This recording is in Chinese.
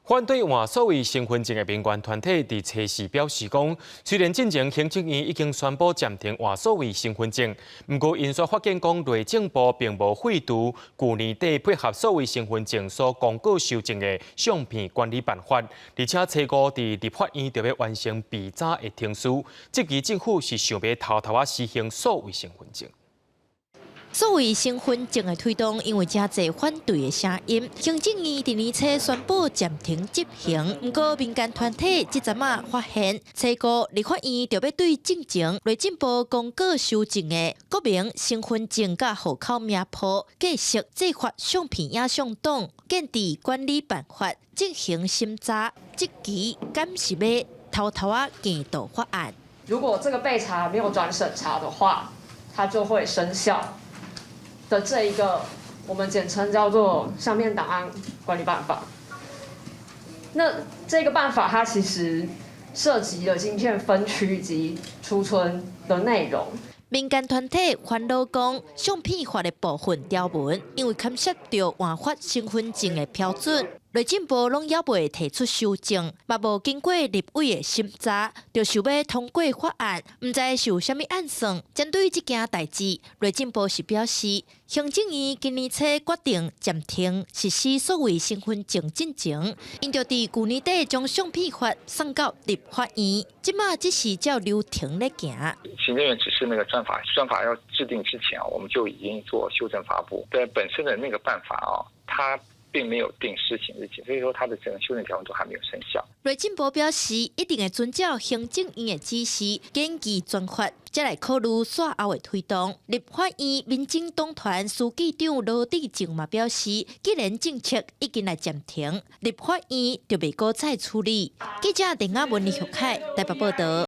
反对换所谓身份证的民权团体伫初时表示讲，虽然进前行政院已经宣布暂停换所谓身份证，不过因说发现讲内政部并无废除去年底配合所谓身份证所公告修正的相片管理办法，而且初五伫立法院就要完成备早的程序，即期政府是想要偷偷实行所谓身份证。 所谓身份证的推动，因为真侪反对的声音，行政院伫年初宣布暂停执行。不过民间团体即阵仔发现，初五立法院就要对进前内政部公告修正的国民身份证甲户口名簿继续制发相片影像档建置管理办法进行审查，即期敢是要偷偷见到法案。如果这个备查没有转审查的话，它就会生效。 的这一个，我们简称叫做相片档案管理办法。那这个办法它其实涉及了晶片分区及储存的内容。民间团体烦恼讲，相片法的部分条文，因为牵涉到换发身份证的标准，内政部拢还未提出修正，嘛无经过立委的审查，就想要通过法案，唔知是有啥物暗算。针对这件代志，内政部是表示，行政院今年初决定暂停实施所谓身份证进程，因就伫去年底将相片法送到立法院，即马只是照流程咧行。行政院只是那个专法要制定之前我们就已经做修正发布。对本身的那个办法它并没有定施行日期，所以说它的整个修正条文都还没有生效。内政部表示，一定会遵照行政院的指示，建议专法，再来考虑稍后的推动。立法院民进党团书记长罗致政嘛表示，既然政策已经来暂停，立法院就袂过再处理。记者电话文李玉凯台北报道。